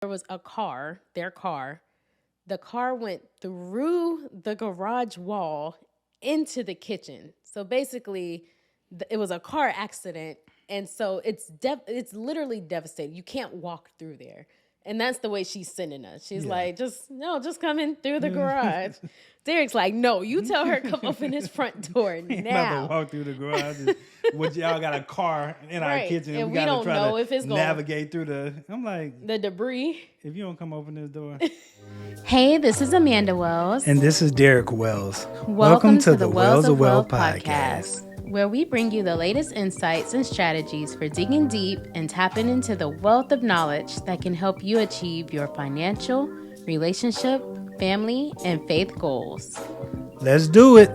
was their car. The car went through the garage wall into the kitchen. So basically, it was a car accident. And so it's literally devastating. You can't walk through there. And that's the way she's sending us. She's like, just come in through the garage. Derek's like, no, you tell her come open this front door now. About to walk through the garage. Which y'all got a car in our kitchen. And we we gotta don't try know to if it's navigate through I'm like, the debris. If you don't come open this door. Hey, this is Amanda Wells. And this is Derek Wells. Welcome to the Wells of Wealth podcast, where we bring you the latest insights and strategies for digging deep and tapping into the wealth of knowledge that can help you achieve your financial, relationship, family, and faith goals. Let's do it.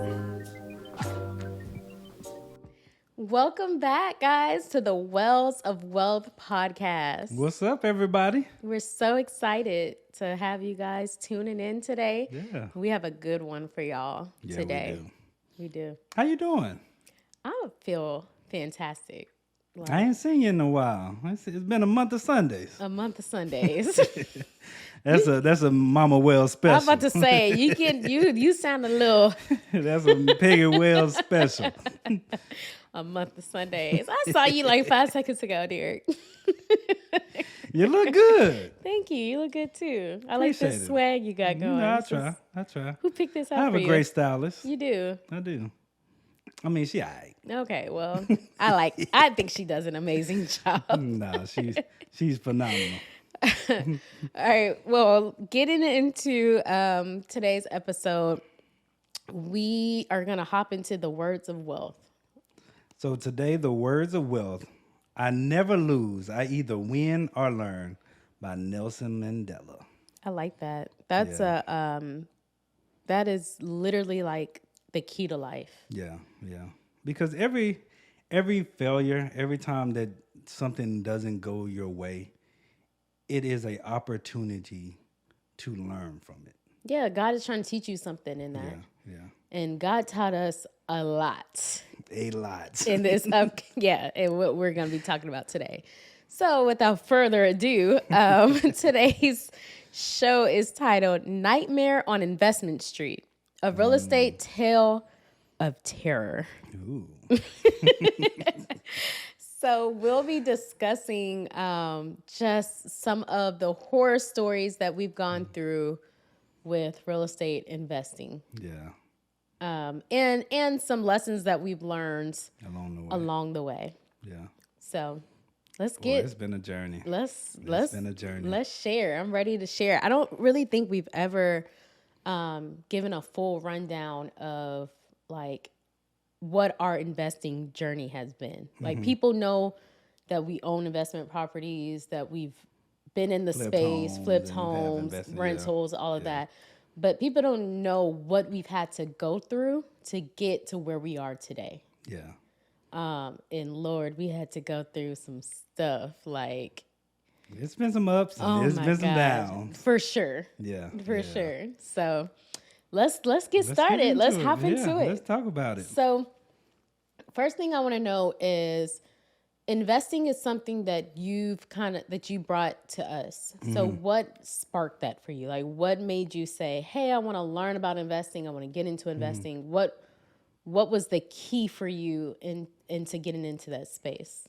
Welcome back, guys, to the Wells of Wealth podcast. What's up, everybody? We're so excited to have you guys tuning in today. Yeah. We have a good one for y'all today. We do. How you doing? I feel fantastic. I ain't seen you in a while. It's been a month of Sundays. That's a Mama Wells special. I was about to say you sound a little. That's a Peggy Wells special. A month of Sundays. I saw you like 5 seconds ago, Derek. You look good. Thank you. You look good too. I like the swag you got going. I try. Who picked this out for you? I have a great stylist. You do? I do. I mean, she all right. Okay, well, I think she does an amazing job. No, she's phenomenal. All right, well, getting into today's episode, we are going to hop into the words of wealth. So today, the words of wealth. I never lose. I either win or learn, by Nelson Mandela. I like that. That's that is literally like the key to life. Yeah. Because every failure, every time that something doesn't go your way, it is an opportunity to learn from it. Yeah, God is trying to teach you something in that. Yeah. And God taught us a lot. In this and what we're going to be talking about today. So without further ado, today's show is titled Nightmare on Investment Street, a real estate tale of terror. Ooh. So we'll be discussing just some of the horror stories that we've gone through with real estate investing. Yeah. And some lessons that we've learned along the way. Yeah. So it's been a journey. It's been a journey. Let's share. I'm ready to share. I don't really think we've ever given a full rundown of like what our investing journey has been. Like people know that we own investment properties, that we've been in the space, flipped homes, rentals, all of that. But people don't know what we've had to go through to get to where we are today. Yeah. And Lord, we had to go through some stuff like. It's been some ups and it's been some downs. For sure. Yeah. For sure. So let's get started. Let's hop into it. Let's talk about it. So first thing I want to know is investing is something that you brought to us. So what sparked that for you? Like what made you say, hey, I want to learn about investing. I want to get into investing. What was the key for you into getting into that space?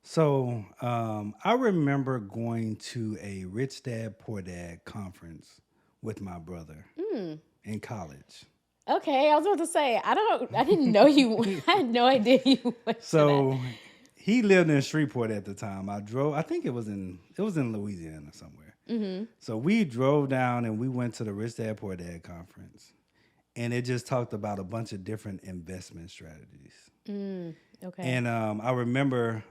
So I remember going to a Rich Dad, Poor Dad conference with my brother in college. Okay, I was about to say, I didn't know you. I had no idea you went to that. He lived in Shreveport at the time. I think it was in Louisiana somewhere. Mm-hmm. So we drove down and we went to the Rich Dad Poor Dad conference, and it just talked about a bunch of different investment strategies. Okay. And I remember,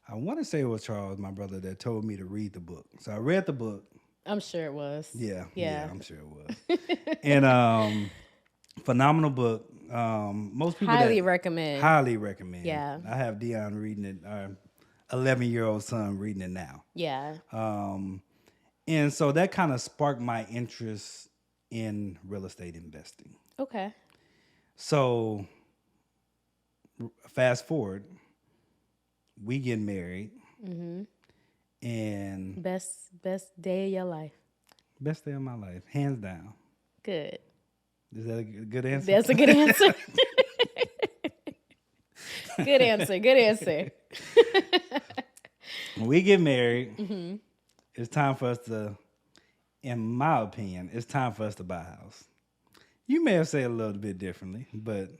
I want to say it was Charles, my brother, that told me to read the book. So I read the book. I'm sure it was. Yeah, I'm sure it was. And phenomenal book. Most people highly recommend. Yeah. I have Dion reading it, our 11-year-old son reading it now. Yeah. And so that kind of sparked my interest in real estate investing. Okay. So fast forward, we get married. Mm-hmm. And best day of your life. best day of my life, hands down. Good. Is that a good answer? That's a good answer. Good answer. Good answer. When we get married, it's time for us to, in my opinion, it's time for us to buy a house. You may have said it a little bit differently, but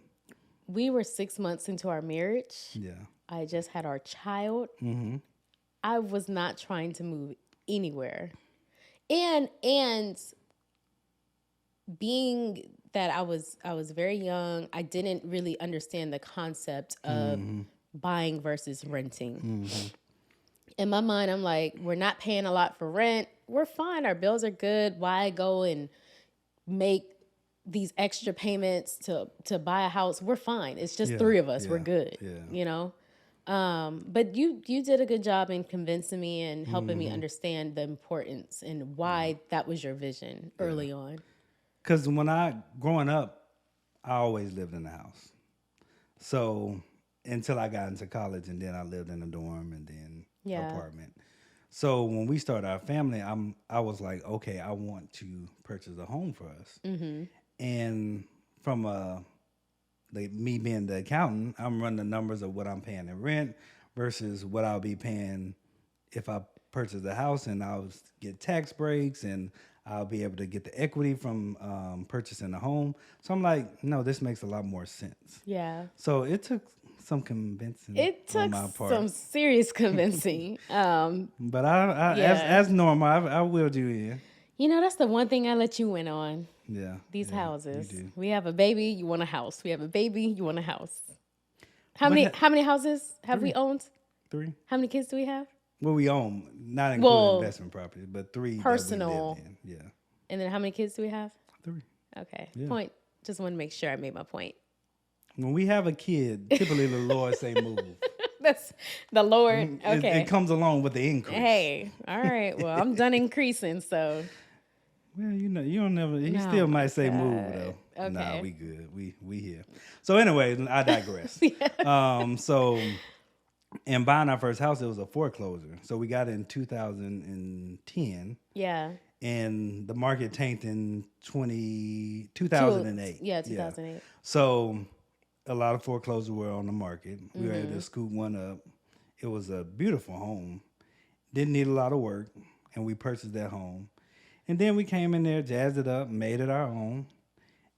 we were 6 months into our marriage. Yeah. I just had our child. I was not trying to move anywhere. And being that I was very young, I didn't really understand the concept of buying versus renting. In my mind, I'm like, we're not paying a lot for rent. We're fine. Our bills are good. Why go and make these extra payments to buy a house? We're fine. It's just three of us. We're good. You know? But you did a good job in convincing me and helping me understand the importance and why that was your vision early on. Because growing up, I always lived in the house. So until I got into college, and then I lived in a dorm and then apartment. So when we started our family, I was like, okay, I want to purchase a home for us. And from me being the accountant, I'm running the numbers of what I'm paying in rent versus what I'll be paying if I purchase a house, and I'll get tax breaks and I'll be able to get the equity from purchasing a home. So I'm like, no, this makes a lot more sense. Yeah. So it took some convincing. It took on my part. some serious convincing. But as normal, I willed you in. You know, that's the one thing I let you in on. Yeah. These houses. You do. We have a baby, you want a house. We have a baby, you want a house. How many houses have we owned? 3. How many kids do we have? Well, we own, not including investment property, but 3 personal. That we lived in. Yeah. And then how many kids do we have? 3. Okay. Yeah. Point. Just want to make sure I made my point. When we have a kid, typically the Lord say move. That's the Lord. Okay. It comes along with the increase. Hey, all right. Well, I'm done increasing, so. Well, you know, you don't never. He still might say move though. Okay. Nah, we good. We here. So anyway, I digress. So in buying our first house, it was a foreclosure. So we got it in 2010. Yeah. And the market tanked in 2008. Yeah, 2008. Yeah. So a lot of foreclosures were on the market. We were able to scoop one up. It was a beautiful home. Didn't need a lot of work, and we purchased that home. And then we came in there, jazzed it up, made it our own.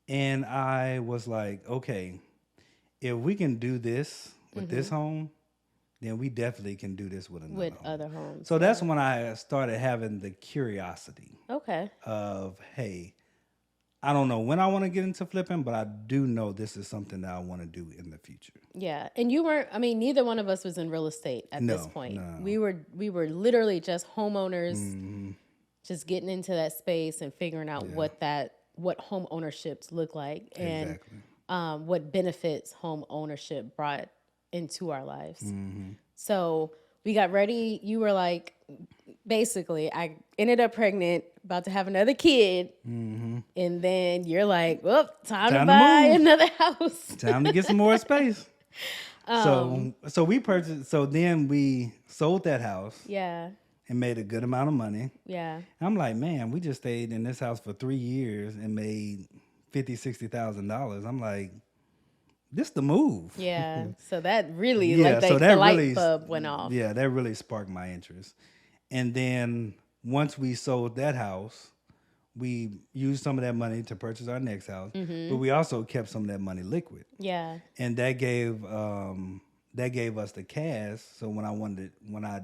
And I was like, okay, if we can do this with this home, then we definitely can do this with another home. Other homes. So that's when I started having the curiosity. Okay. Of, hey, I don't know when I want to get into flipping, but I do know this is something that I want to do in the future. Yeah. And you weren't, I mean, neither one of us was in real estate at this point. No. We were literally just homeowners, just getting into that space and figuring out what home ownerships look like and what benefits home ownership brought into our lives. So we got ready. You were like, basically, I ended up pregnant, about to have another kid. And then you're like, well, time to buy another house. Time to get some more space. So we purchased, so then we sold that house. Yeah. And made a good amount of money. Yeah. I'm like, man, we just stayed in this house for 3 years and made $50,000-$60,000. I'm like, this the move. Yeah. So that really, the light bulb went off. Yeah, that really sparked my interest. And then once we sold that house, we used some of that money to purchase our next house, but we also kept some of that money liquid. Yeah. And that gave us the cash. So when I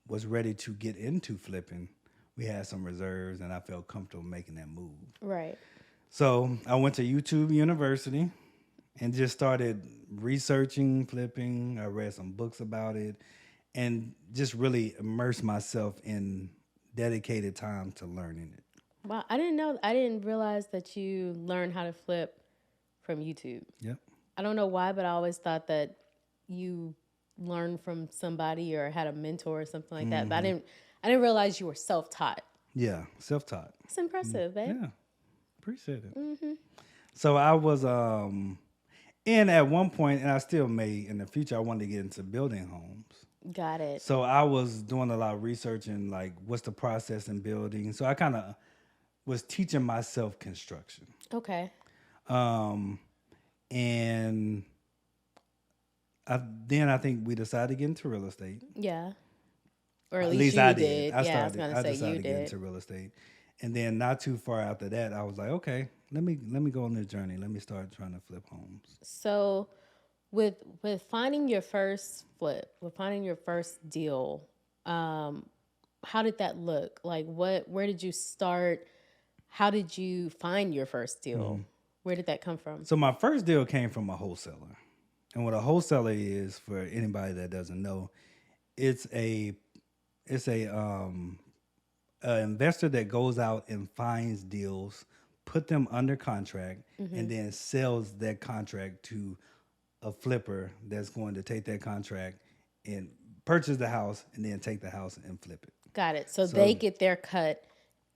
was ready to get into flipping, we had some reserves and I felt comfortable making that move. Right. So I went to YouTube University and just started researching flipping. I read some books about it and just really immersed myself in dedicated time to learning it. Wow, I didn't realize that you learned how to flip from YouTube. Yep. I don't know why, but I always thought that you learned from somebody or had a mentor or something like that. But I didn't realize you were self-taught. Yeah, self-taught. It's impressive, babe. Yeah, appreciate it. So I was, and at one point, and I still may in the future, I wanted to get into building homes. Got it. So I was doing a lot of research and like what's the process in building. So I kind of was teaching myself construction. Okay. Um, and then I think we decided to get into real estate. Yeah. Or at At least least you I did. did. Yeah, I was gonna I say you decided to get did. into real estate. And then not too far after that, I was like, okay, let me go on this journey. Let me start trying to flip homes. So with finding your first flip, with finding your first deal, um, how did that look? Like where did you start? How did you find your first deal? Where did that come from? So my first deal came from a wholesaler. And what a wholesaler is, for anybody that doesn't know, it's a investor that goes out and finds deals, put them under contract, and then sells that contract to a flipper that's going to take that contract and purchase the house and then take the house and flip it. Got it. So they So get their cut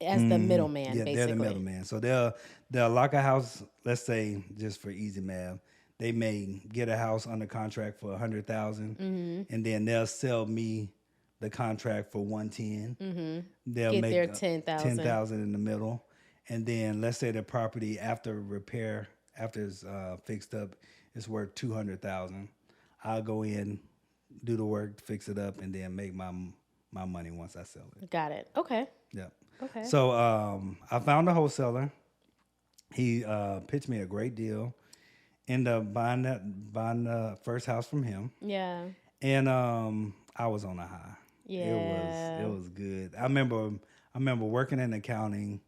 as the middleman, yeah, they're the basically. middleman. So they'll lock a house. Let's say, just for easy math, they may get a house under contract for 100,000, and then they'll sell me the contract for 110. They'll Get make their 10,000. 10,000 in the middle, and then let's say the property after repair, after it's fixed up, is worth 200,000. I'll go in, do the work, fix it up, and then make my money once I sell it. Got it. Okay. Yep. Okay. So I found a wholesaler. He pitched me a great deal. Ended up buying the first house from him, Yeah. and I was on a high. Yeah. It was good. I remember working in accounting.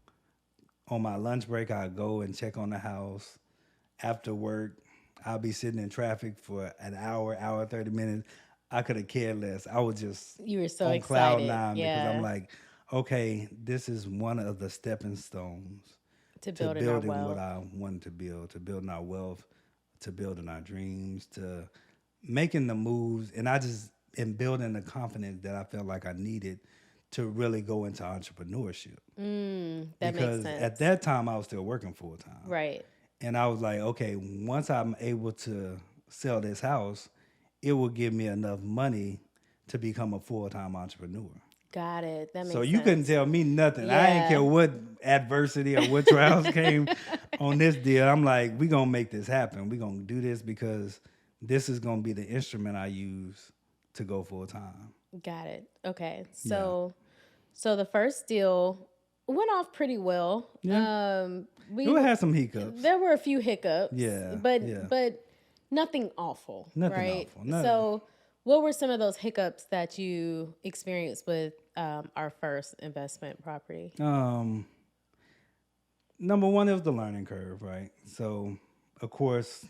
On my lunch break, I'd go and check on the house. After work, I'll be sitting in traffic for an hour 30 minutes. I could have cared less. I was just You were so on excited. cloud nine because Yeah. I'm like, okay, this is one of the stepping stones To to building building our what wealth. I wanted to building our wealth, to building our dreams, to making the moves. And I just am building the confidence that I felt like I needed to really go into entrepreneurship. That Because makes sense. at that time, I was still working full time. Right. And I was like, okay, once I'm able to sell this house, it will give me enough money to become a full-time entrepreneur. Got it. That makes So sense. you couldn't tell me nothing. I Yeah. didn't care what adversity or what trials came on this deal. I'm like, we're going to make this happen. We're going to do this because this is going to be the instrument I use to go full-time. Got it. Okay. So the first deal went off pretty well. Yeah. We We had some hiccups. There were a few hiccups. Yeah, But yeah. but nothing awful. Nothing right? awful, nothing. So what were some of those hiccups that you experienced with our first investment property? Number one, it was the learning curve, right? So, of course,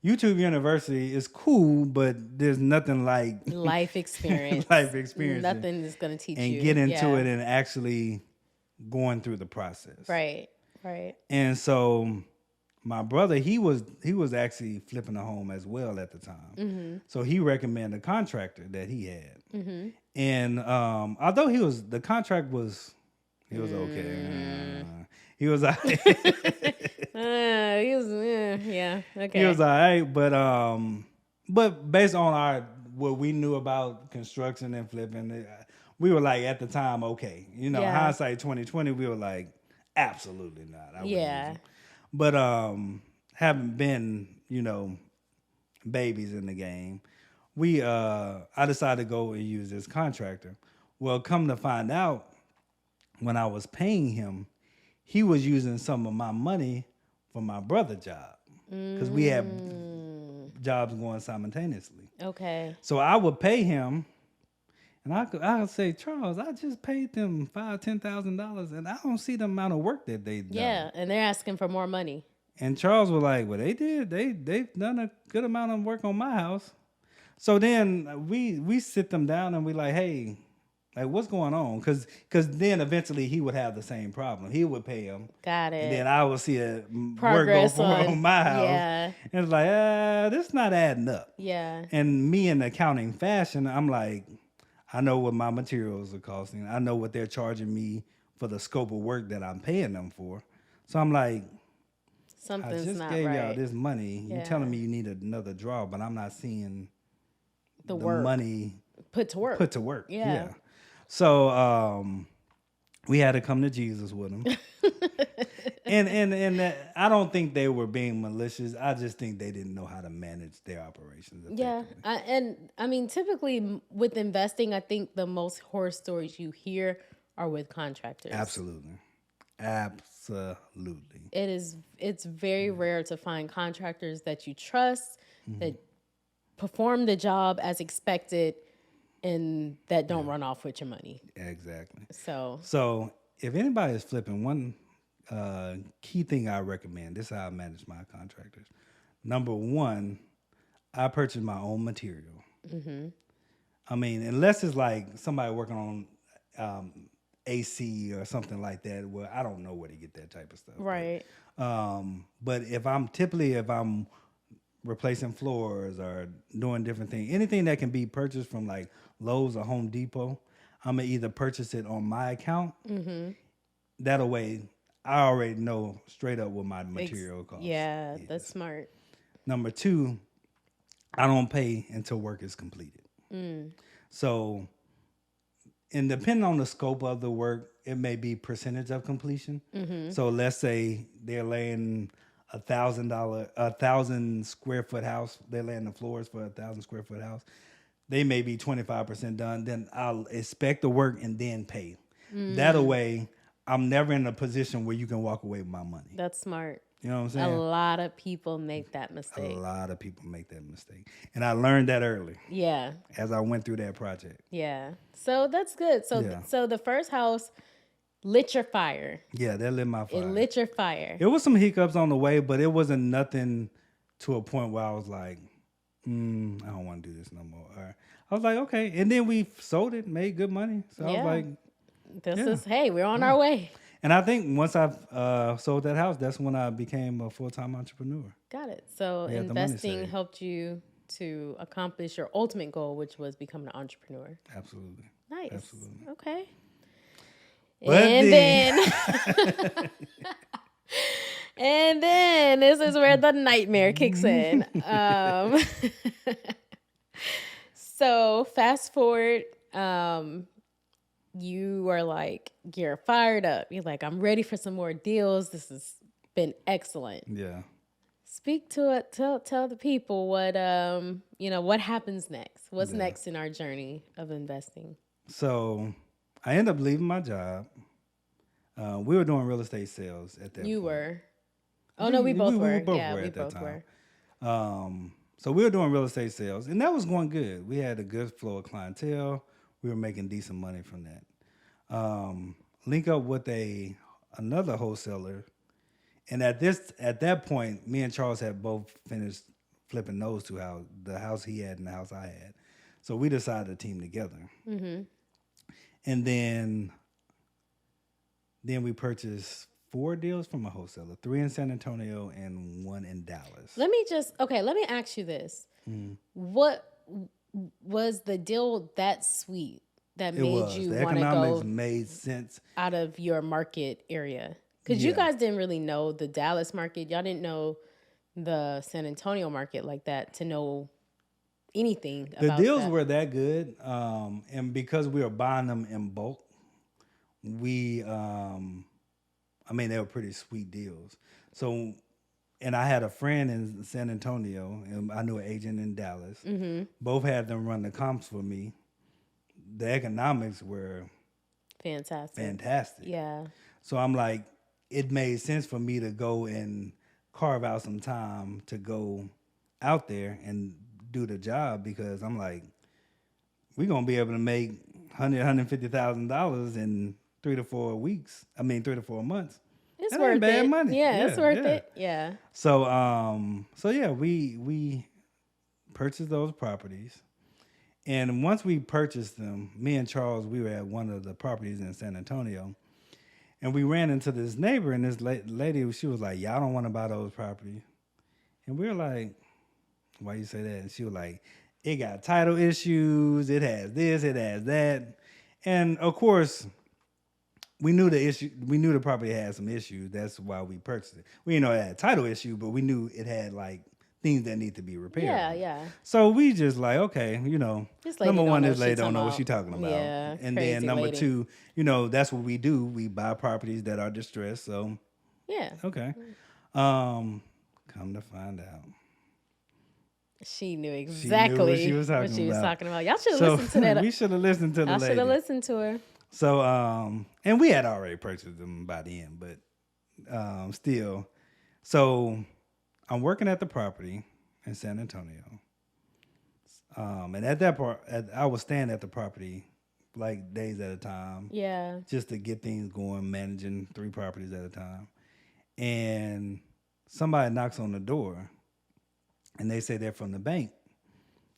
YouTube University is cool, but there's nothing like Life experience. life experience. Nothing is going to teach and you. get into Yeah. it and actually going through the process. Right. Right. And so my brother, he was actually flipping a home as well at the time. So he recommended a contractor that he had. And although the contract was okay. He was all right. He was, yeah. Okay. He was all right, but based on what we knew about construction and flipping, we were like at the time, okay, Yeah. hindsight 2020, we were like, absolutely not. I wouldn't Yeah. use it. But having been, babies in the game, I decided to go and use this contractor. Well, come to find out, when I was paying him, he was using some of my money for my brother's job because we had jobs going simultaneously. Okay. So I would pay him, and I would say, Charles, I just paid them $5,000-$10,000, and I don't see the amount of work that they done. Yeah, and they're asking for more money. And Charles was like, well, they did. They've done a good amount of work on my house. So then we sit them down and we like, hey, like, what's going on? Because then eventually he would have the same problem. He would pay him. Got it. And then I would see a Progress work go on my house. Yeah. And it's like, this not adding up. Yeah. And me in accounting fashion, I'm like, I know what my materials are costing. I know what they're charging me for the scope of work that I'm paying them for. So I'm like, Something's I just not gave right. y'all this money. Yeah. You're telling me you need another draw, but I'm not seeing the work money put to work. Put to work. Yeah. So we had to come to Jesus with them. and I don't think they were being malicious. I just think they didn't know how to manage their operations effectively. And I mean, typically with investing, I think the most horror stories you hear are with contractors. Absolutely. It's very rare to find contractors that you trust, that perform the job as expected, and that don't run off with your money. Exactly. So if anybody is flipping, one key thing I recommend, this is how I manage my contractors. Number one, I purchase my own material. I mean, unless it's like somebody working on AC or something like that, where I don't know where to get that type of stuff. Right. But if I'm replacing floors or doing different things, anything that can be purchased from like Lowe's or Home Depot, I'm gonna either purchase it on my account. That way, I already know straight up what my material costs. Yeah, that's smart. Number two, I don't pay until work is completed. So, and depending on the scope of the work, it may be percentage of completion. So let's say they're laying $1,000 square foot house. They're laying the floors for 1,000 square foot house. They may be 25% done. Then I'll expect the work and then pay. That way, I'm never in a position where you can walk away with my money. That's smart. You know what I'm saying? A lot of people make that mistake. And I learned that early. Yeah. As I went through that project. Yeah. So that's good. So the first house lit your fire. Yeah, that lit my fire. It lit your fire. It was some hiccups on the way, but it wasn't nothing to a point where I was like, I don't want to do this no more. Or I was like, okay. And then we sold it, made good money. So I was like, hey, we're on our way. And I think once I sold that house, that's when I became a full-time entrepreneur. Got it. So investing helped you to accomplish your ultimate goal, which was becoming an entrepreneur. Absolutely. Nice. Absolutely. Okay. But and then this is where the nightmare kicks in. So fast forward, you are like, you're fired up. You're like, I'm ready for some more deals. This has been excellent. Yeah. Speak to it. Tell the people what what happens next. What's next in our journey of investing? So I ended up leaving my job. We were doing real estate sales at that point. You were. Oh, no, we both were. Yeah, we both were. So we were doing real estate sales, and that was going good. We had a good flow of clientele. We were making decent money from that. Link up with another wholesaler, and at that point, me and Charles had both finished flipping those two houses, the house he had and the house I had. So we decided to team together. And then we purchased 4 deals from a wholesaler, 3 in San Antonio and 1 in Dallas. Let me ask you this. What was the deal that sweet that made you want to go? The economics made sense. Out of your market area. Because you guys didn't really know the Dallas market. Y'all didn't know the San Antonio market like that to know anything about that. The deals were that good. And because we were buying them in bulk, they were pretty sweet deals. So, and I had a friend in San Antonio, and I knew an agent in Dallas. Both had them run the comps for me. The economics were fantastic. Yeah. So I'm like, it made sense for me to go and carve out some time to go out there and do the job, because I'm like, we're going to be able to make $150,000 in 3 to 4 weeks. 3 to 4 months. It's that worth ain't bad it. money. Yeah, it's worth it. Yeah. So we purchased those properties. And once we purchased them, me and Charles, we were at one of the properties in San Antonio. And we ran into this neighbor, and this lady, she was like, y'all don't want to buy those properties. And we were like, why you say that? And she was like, it got title issues. It has this, it has that. And of course, we knew the issue. We knew the property had some issues. That's why we purchased it. We didn't know it had a title issue, but we knew it had like things that need to be repaired. Yeah, yeah. So we just like, okay, This number lady one, don't know this what lady she don't know what talking she's talking about. about. Yeah, And crazy then number lady. two, that's what we do. We buy properties that are distressed. So yeah. okay. Come to find out, She knew she knew what she exactly was what talking she was about. talking about. Y'all should have So listened to that. we should have listened to the I should have lady. listened to her. So and we had already purchased them by the end, but still. So I'm working at the property in San Antonio. And at that part, I was staying at the property like days at a time. Yeah. Just to get things going, managing 3 properties at a time. And somebody knocks on the door and they say they're from the bank.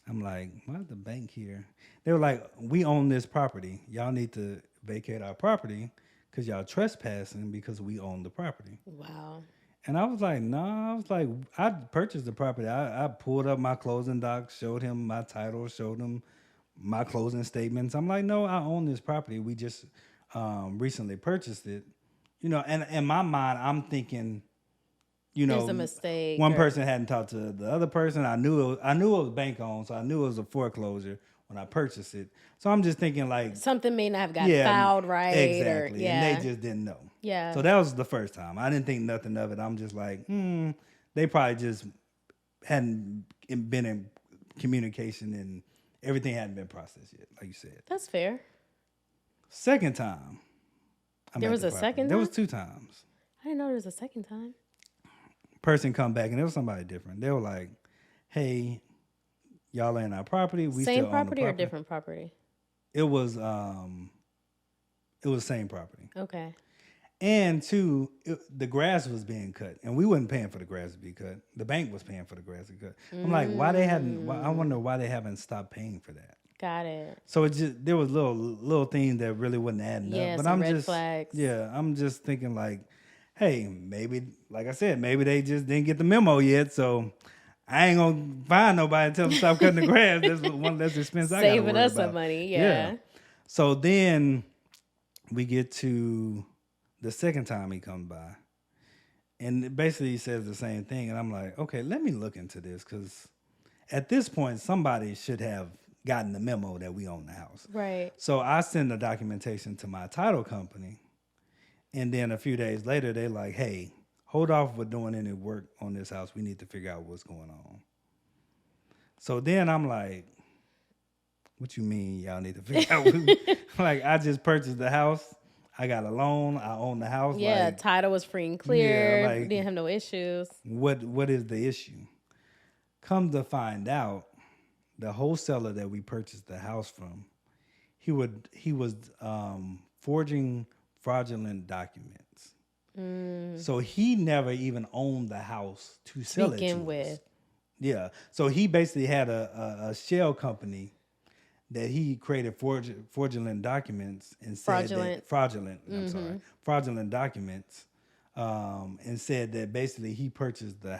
I'm like, why's the bank here? They were like, we own this property. Y'all need to vacate our property because y'all trespassing because we own the property. Wow. And I was like, nah. I was like, I purchased the property. I pulled up my closing docs, showed him my title, showed him my closing statements. I'm like, no, I own this property. We just recently purchased it. And in my mind, I'm thinking, there's a mistake. One person hadn't talked to the other person. I knew it was bank owned, so I knew it was a foreclosure when I purchased it. So I'm just thinking like something may not have got filed right. Exactly. Or, and they just didn't know. Yeah. So that was the first time. I didn't think nothing of it. I'm just like, they probably just hadn't been in communication and everything hadn't been processed yet, like you said. That's fair. Second time. There was a second time? There was 2 times. I didn't know there was a second time. Person come back and it was somebody different. They were like, hey, y'all are in our property. We same still property own the or different property? It was same property. Okay. And 2, the grass was being cut, and we wasn't paying for the grass to be cut. The bank was paying for the grass to be cut. I'm like, I wonder why they haven't stopped paying for that. Got it. So there was little things that really wasn't adding up. But some red flags. Yeah, I'm just thinking like, hey, maybe, like I said, maybe they just didn't get the memo yet. So I ain't gonna find nobody and tell them stop cutting the grass. That's one less expense I got. Saving us some money, yeah. So then we get to the second time he comes by, and basically he says the same thing, and I'm like, okay, let me look into this because at this point somebody should have gotten the memo that we own the house. Right. So I send the documentation to my title company, and then a few days later they're like, hey, hold off with doing any work on this house. We need to figure out what's going on. So then I'm like, what you mean y'all need to figure out? Like, I just purchased the house. I got a loan. I own the house. Yeah, like, title was free and clear. Yeah, like, didn't have no issues. What is the issue? Come to find out, the wholesaler that we purchased the house from, he was forging fraudulent documents. So he never even owned the house to sell it to us. Yeah. So he basically had a shell company that he created fraudulent documents and said fraudulent documents, and said that basically he purchased the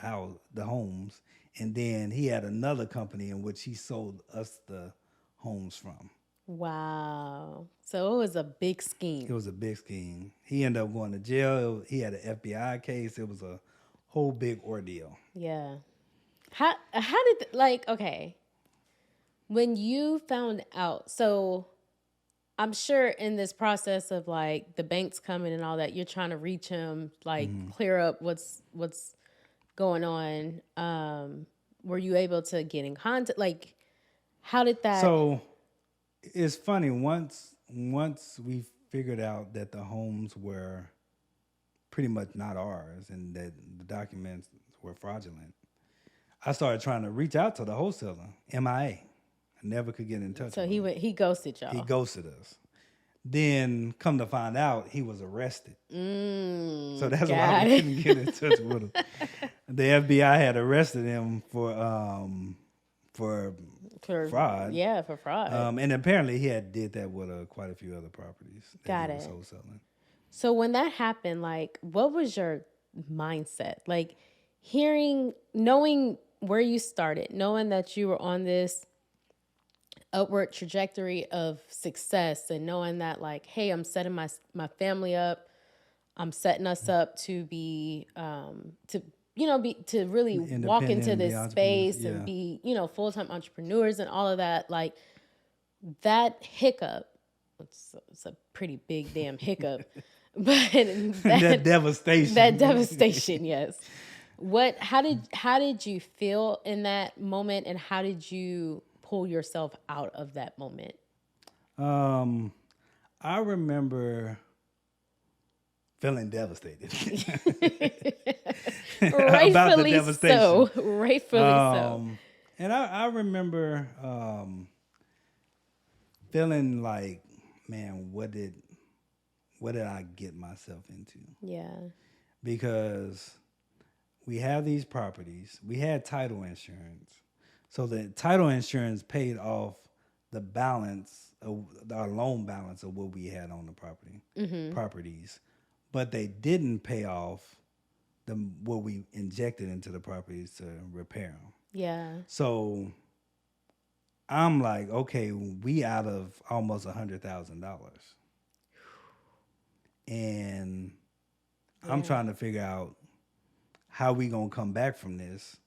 homes, and then he had another company in which he sold us the homes from. Wow. So it was a big scheme. It was a big scheme. He ended up going to jail. He had an FBI case. It was a whole big ordeal. Yeah. How did okay. When you found out, so I'm sure in this process of like the banks coming and all that, you're trying to reach him, like clear up what's going on. Were you able to get in contact? Like, how did that? So it's funny. Once we figured out that the homes were pretty much not ours and that the documents were fraudulent, I started trying to reach out to the wholesaler, MIA. I never could get in touch with him. He ghosted y'all. He ghosted us. Then, come to find out, he was arrested. So that's why we couldn't get in touch with him. The FBI had arrested him for fraud. Yeah, for fraud. And apparently he had did that with quite a few other properties that he was wholesaling. So when that happened, like, what was your mindset? Like, knowing where you started, knowing that you were on this upward trajectory of success, and knowing that, like, hey, I'm setting my family up, I'm setting us up to be to to really walk into Independent, be this entrepreneurs. space and Yeah. be, full-time entrepreneurs and all of that, like that hiccup, it's a pretty big damn hiccup, but That devastation. that devastation, yes. How did you feel in that moment, and how did you pull yourself out of that moment? I remember feeling devastated about the Rightfully devastation. so. Rightfully so. And I remember feeling like, man, what did I get myself into? Yeah. Because we have these properties. We had title insurance. So the title insurance paid off the balance of our loan balance of what we had on the properties. But they didn't pay off what we injected into the properties to repair them. Yeah. So I'm like, okay, we out of almost $100,000. And I'm trying to figure out how we gonna come back from this.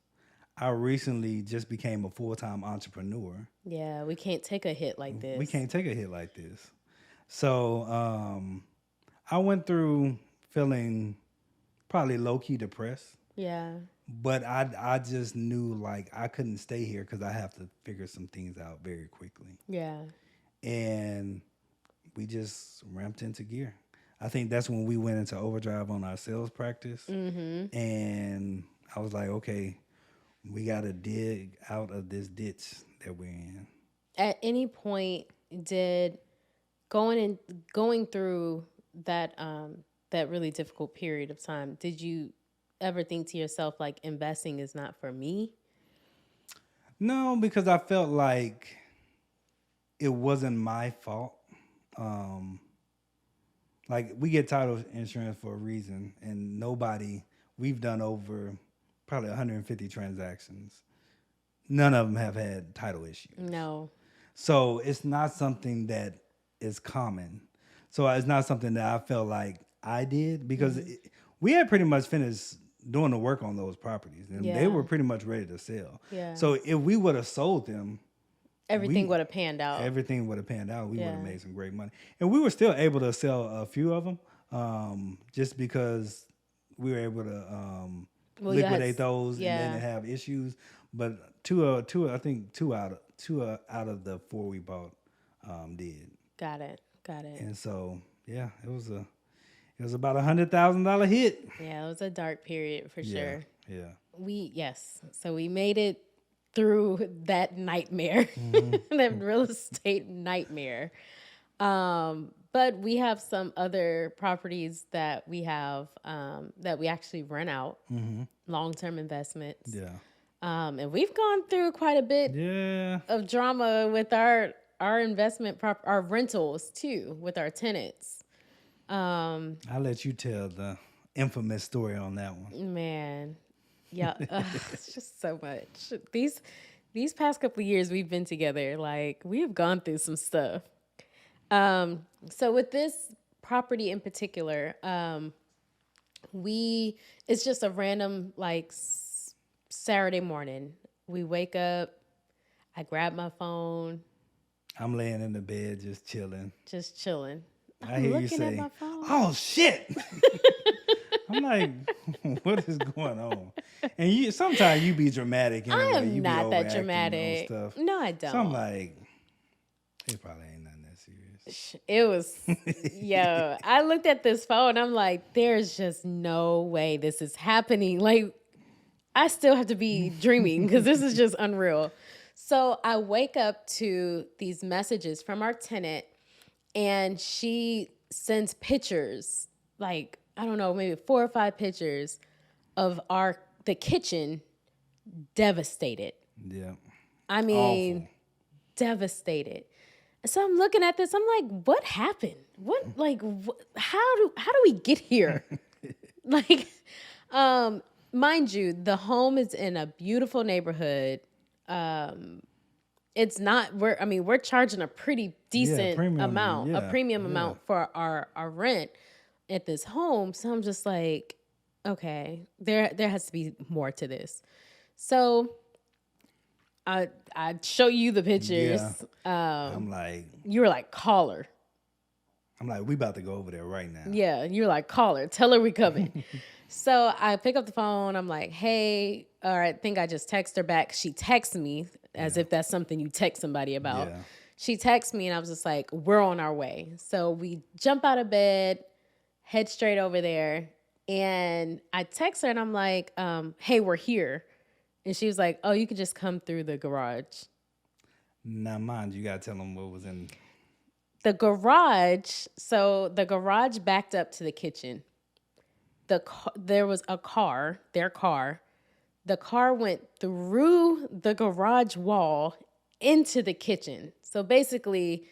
I recently just became a full-time entrepreneur. Yeah, we can't take a hit like this. We can't take a hit like this. So I went through feeling probably low-key depressed. Yeah. But I just knew like I couldn't stay here because I have to figure some things out very quickly. Yeah. And we just ramped into gear. I think that's when we went into overdrive on our sales practice. Mm-hmm. And I was like, okay, we got to dig out of this ditch that we're in. At any point, did going through that really difficult period of time, did you ever think to yourself like investing is not for me? No, because I felt like it wasn't my fault. Like we get title insurance for a reason, and we've done over probably 150 transactions. None of them have had title issues. No. So it's not something that is common. So it's not something that I felt like I did because we had pretty much finished doing the work on those properties, and they were pretty much ready to sell. Yeah. So if we would have sold them, everything would have panned out. Everything would have panned out. We would have made some great money. And we were still able to sell a few of them just because we were able to liquidate those and then have issues. But I think two out of the four we bought did. Got it. And so, yeah, it was about $100,000 hit. Yeah, it was a dark period for sure. Yeah. So we made it through that nightmare, that real estate nightmare. But we have some other properties that we have that we actually rent out, long-term investments. Yeah. And we've gone through quite a bit of drama with our investment our rentals too, with our tenants. I'll let you tell the infamous story on that one. Man. Yeah, it's just so much. These past couple of years we've been together, like we've gone through some stuff. So with this property in particular, it's just a random like Saturday morning. We wake up, I grab my phone. I'm laying in the bed just chilling. I hear you say, "Oh shit." I'm like, what is going on? And sometimes you be dramatic. Anyway. I am you not be that dramatic. Stuff. No, I don't. So I'm like, it probably ain't nothing that serious. It was, I looked at this phone. I'm like, there's just no way this is happening. Like, I still have to be dreaming because this is just unreal. So I wake up to these messages from our tenant, and she sends pictures, like, I don't know, maybe 4 or 5 pictures of the kitchen devastated. Yeah. I mean, awful. Devastated. So I'm looking at this. I'm like, what happened? How do we get here? Like, mind you, the home is in a beautiful neighborhood. It's not, we're charging a pretty decent amount, a premium amount for our rent at this home. So I'm just like, Okay, there has to be more to this. So I show you the pictures. Yeah. I'm like, You were like, call her. we about to go over there right now. Yeah, you're like, call her, tell her we coming. So I pick up the phone. I'm like, hey, all right, I think I just text her back. She texts me as if that's something you text somebody about. Yeah. She texts me and I was just like, we're on our way. So we jump out of bed, head straight over there. And I text her and I'm like, hey, we're here. And she was like, oh, you could just come through the garage. Now, mind you, got to tell them what was in. The garage, so the garage backed up to the kitchen. There was a car, their car. The car went through the garage wall into the kitchen. So basically,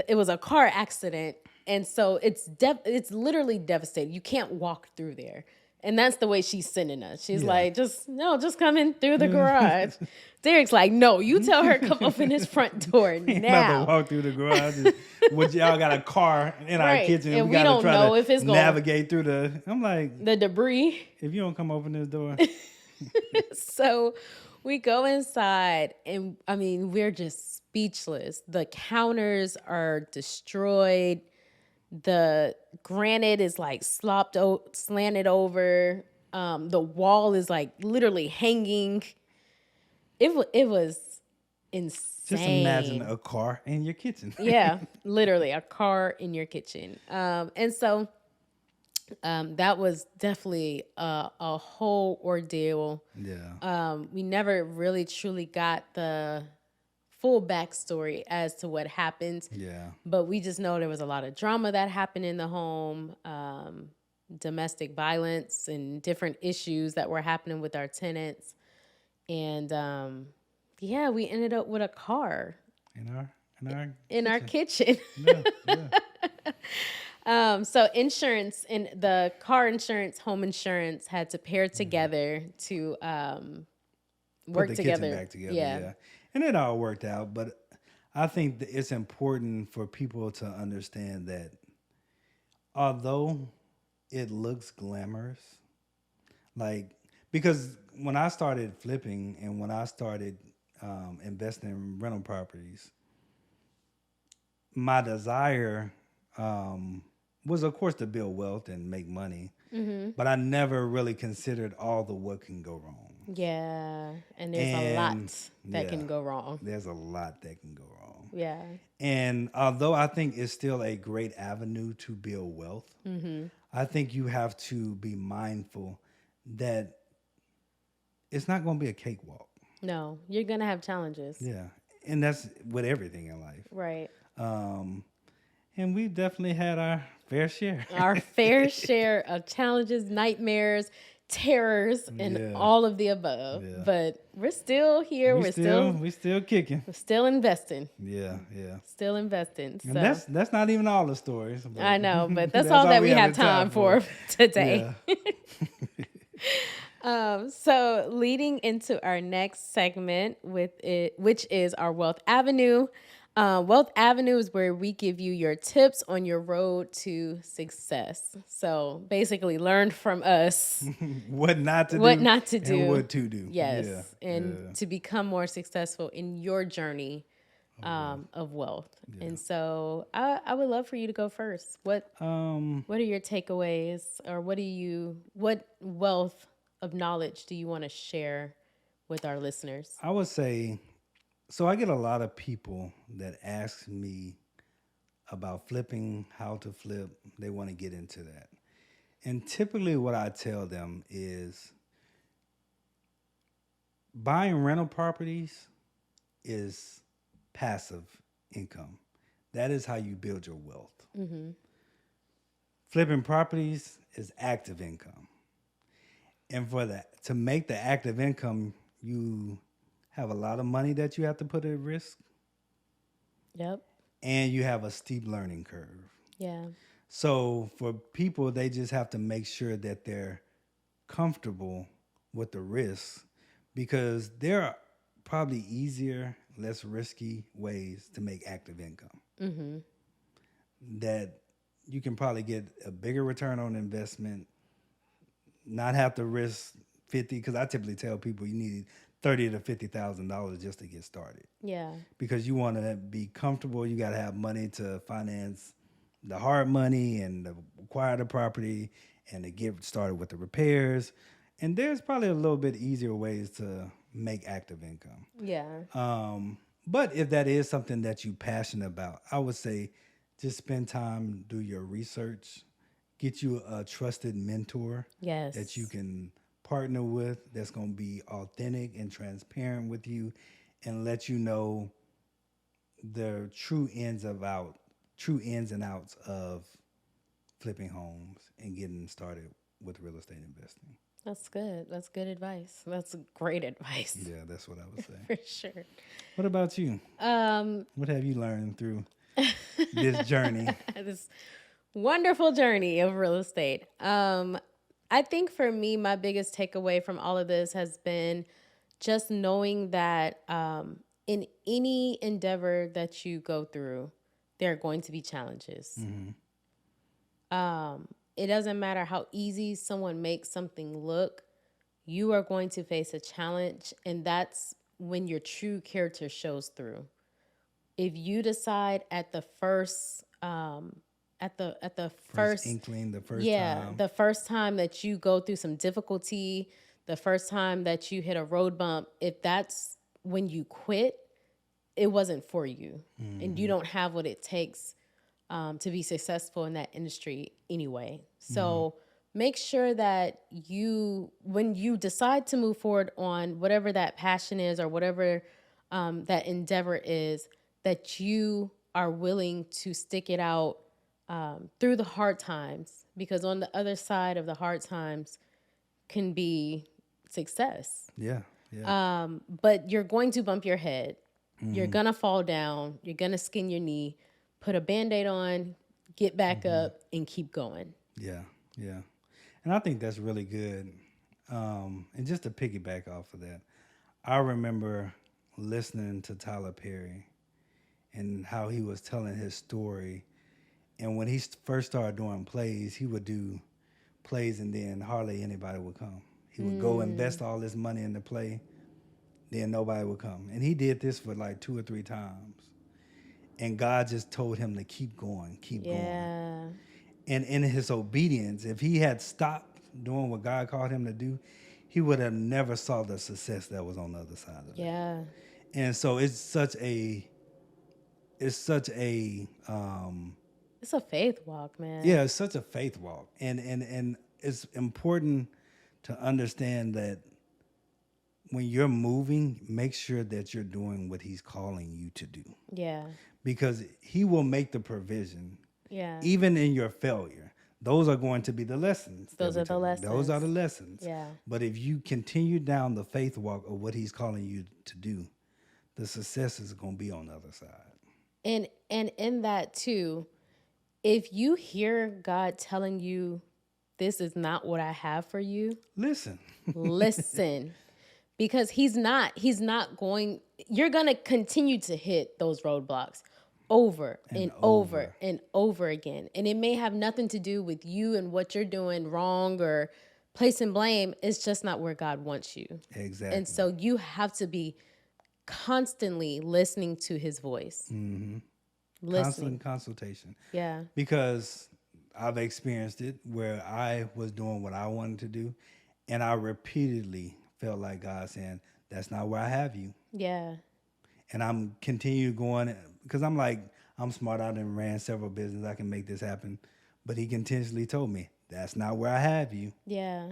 it was a car accident, and so it's literally devastating. You can't walk through there. And that's the way she's sending us. She's like, just come in through the garage. Derek's like, no, you tell her come open his front door now. About to walk through the garage. Which y'all got a car in our kitchen. And we don't try know to if it's navigate through the. I'm like, the debris. If you don't come open this door. So we go inside, and I mean, we're just speechless. The counters are destroyed. The granite is like slanted over. The wall is like literally hanging. It was insane. Just imagine a car in your kitchen. Yeah, literally a car in your kitchen. And so that was definitely a whole ordeal. Yeah. We never really truly got the full backstory as to what happened. Yeah. But we just know there was a lot of drama that happened in the home, domestic violence and different issues that were happening with our tenants. And yeah, we ended up with a car in our kitchen. Yeah. So insurance and the car insurance, home insurance had to pair together to work together. Back together. Yeah. And it all worked out, but I think that it's important for people to understand that although it looks glamorous, because when I started flipping and when I started investing in rental properties, my desire was, of course, to build wealth and make money, but I never really considered all the what can go wrong. Yeah, and there's a lot that can go wrong. There's a lot that can go wrong. Yeah. And although I think it's still a great avenue to build wealth, I think you have to be mindful that it's not going to be a cakewalk. No, you're going to have challenges. Yeah, and that's with everything in life. Right. And we've definitely had our fair share. Our fair share of challenges, nightmares, terrors, and all of the above. Yeah. But we're still here. We're still kicking. We're still investing. Yeah. Still investing. So. And that's not even all the stories. I know, but that's all that we have time for today. Yeah. So leading into our next segment which is our Wealth Avenue. Wealth Avenue is where we give you your tips on your road to success. So basically learn from us what not to do and what to do. Yes. And to become more successful in your journey of wealth. Yeah. And so I would love for you to go first. What are your takeaways, or what wealth of knowledge do you want to share with our listeners? I would say, so I get a lot of people that ask me about flipping, how to flip. They want to get into that. And typically what I tell them is buying rental properties is passive income. That is how you build your wealth. Mm-hmm. Flipping properties is active income. And to make the active income, you have a lot of money that you have to put at risk. Yep. And you have a steep learning curve. Yeah. So for people, they just have to make sure that they're comfortable with the risks, because there are probably easier, less risky ways to make active income. Mm-hmm. That you can probably get a bigger return on investment not have to risk 50, because I typically tell people you need $30,000 to $50,000 just to get started. Yeah. Because you want to be comfortable. You got to have money to finance the hard money and to acquire the property and to get started with the repairs. And there's probably a little bit easier ways to make active income. Yeah. But if that is something that you're passionate about, I would say just spend time, do your research, get you a trusted mentor Yes. that you can partner with, that's going to be authentic and transparent with you and let you know the true ins and outs of flipping homes and getting started with real estate investing. That's good. That's good advice. That's great advice. Yeah, that's what I would say. For sure. What about you? What have you learned through this journey? This wonderful journey of real estate. I think for me, my biggest takeaway from all of this has been just knowing that in any endeavor that you go through, there are going to be challenges. It doesn't matter how easy someone makes something look, you are going to face a challenge, and that's when your true character shows through. If you decide at the first first inkling, the first time. The first time that you go through some difficulty, the first time that you hit a road bump, if that's when you quit, it wasn't for you. And you don't have what it takes to be successful in that industry anyway. So make sure that when you decide to move forward on whatever that passion is or whatever that endeavor is, that you are willing to stick it out through the hard times, because on the other side of the hard times can be success. Yeah. But you're going to bump your head. You're going to fall down. You're going to skin your knee, put a Band-Aid on, get back up, and keep going. Yeah. And I think that's really good. And just to piggyback off of that, I remember listening to Tyler Perry and how he was telling his story. And when he first started doing plays, he would do plays and then hardly anybody would come. He would go invest all this money in the play, then nobody would come. And he did this for like 2 or 3 times. And God just told him to keep going, keep going. And in his obedience, if he had stopped doing what God called him to do, he would have never saw the success that was on the other side of it. And so it's such a it's a faith walk, man. Yeah, it's such a faith walk. And it's important to understand that when you're moving, make sure that you're doing what he's calling you to do. Yeah. Because he will make the provision. Yeah. Even in your failure. Those are going to be the lessons. Those are the lessons. Those are the lessons. Yeah. But if you continue down the faith walk of what he's calling you to do, the success is going to be on the other side. And in that too, if you hear God telling you, this is not what I have for you, listen. Because you're going to continue to hit those roadblocks over and over and over again. And it may have nothing to do with you and what you're doing wrong or placing blame. It's just not where God wants you. Exactly. And so you have to be constantly listening to his voice. Constant consultation. Yeah. Because I've experienced it where I was doing what I wanted to do, and I repeatedly felt like God saying, that's not where I have you. Yeah. And I'm continue going, because I'm like, I'm smart. I done ran several businesses. I can make this happen. But he continuously told me, that's not where I have you. Yeah.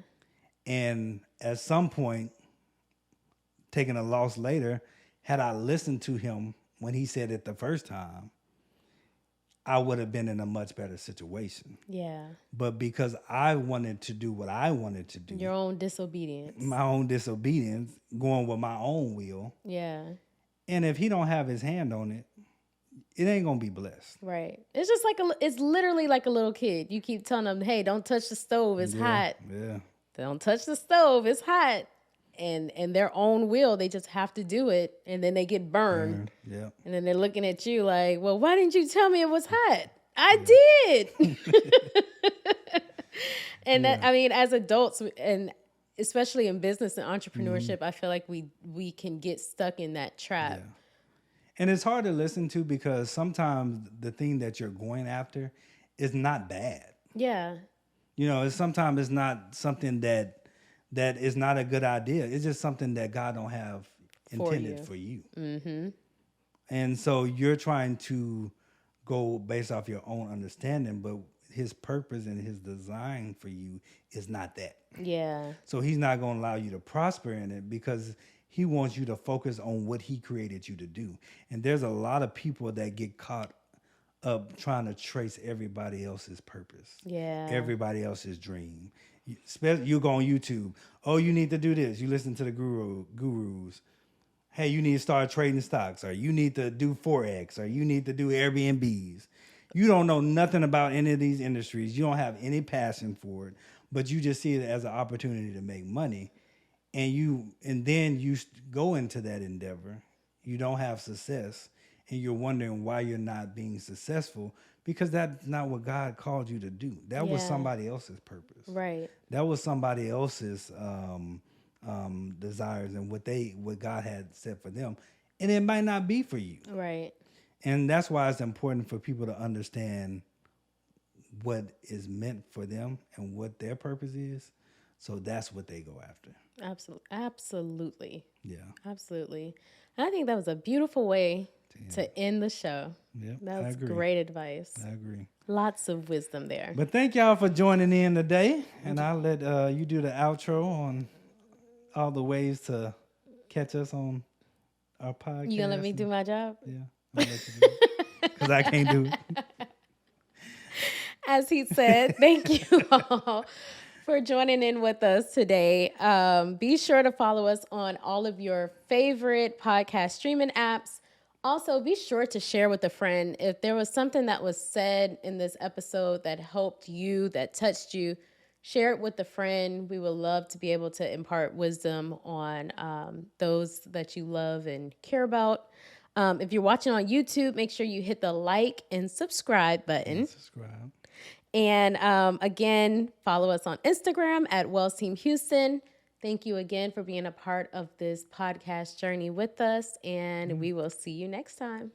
And at some point, taking a loss later, had I listened to him when he said it the first time, I would have been in a much better situation. Yeah. But because I wanted to do what I wanted to do. Your own disobedience. My own disobedience, going with my own will. Yeah. And if he don't have his hand on it, it ain't going to be blessed. Right. It's just it's literally like a little kid. You keep telling them, hey, don't touch the stove. It's hot. Yeah. Don't touch the stove. It's hot. And their own will, they just have to do it, and then they get burned. Yeah. And then they're looking at you like, well, why didn't you tell me it was hot? I did. And that, I mean, as adults, and especially in business and entrepreneurship, I feel like we can get stuck in that trap. Yeah. And it's hard to listen to because sometimes the thing that you're going after is not bad. Yeah. You know, sometimes it's not something that is not a good idea. It's just something that God don't have intended for you. Mm-hmm. And so you're trying to go based off your own understanding, but his purpose and his design for you is not that. Yeah. So he's not going to allow you to prosper in it because he wants you to focus on what he created you to do. And there's a lot of people that get caught up trying to trace everybody else's purpose. Yeah. Everybody else's dream. You go on YouTube. Oh, you need to do this. You listen to the gurus. Hey, you need to start trading stocks, or you need to do Forex, or you need to do Airbnbs. You don't know nothing about any of these industries. You don't have any passion for it, but you just see it as an opportunity to make money. And then you go into that endeavor. You don't have success, and you're wondering why you're not being successful because that's not what God called you to do. That was somebody else's purpose. Right. That was somebody else's desires and what God had set for them, and it might not be for you. Right. And that's why it's important for people to understand what is meant for them and what their purpose is. So that's what they go after. Absolutely. Yeah. Absolutely. And I think that was a beautiful way to end the show. Yeah, that was great advice. I agree. Lots of wisdom there. But thank y'all for joining in today. And I'll let you do the outro on all the ways to catch us on our podcast. You gonna let me do my job? Yeah. I'll let you do it. Because I can't do it. As he said, thank you all for joining in with us today. Be sure to follow us on all of your favorite podcast streaming apps. Also, be sure to share with a friend. If there was something that was said in this episode that helped you, that touched you, share it with a friend. We would love to be able to impart wisdom on those that you love and care about. If you're watching on YouTube, make sure you hit the like and subscribe button. And again, follow us on Instagram at Wells Team Houston. Thank you again for being a part of this podcast journey with us, and we will see you next time.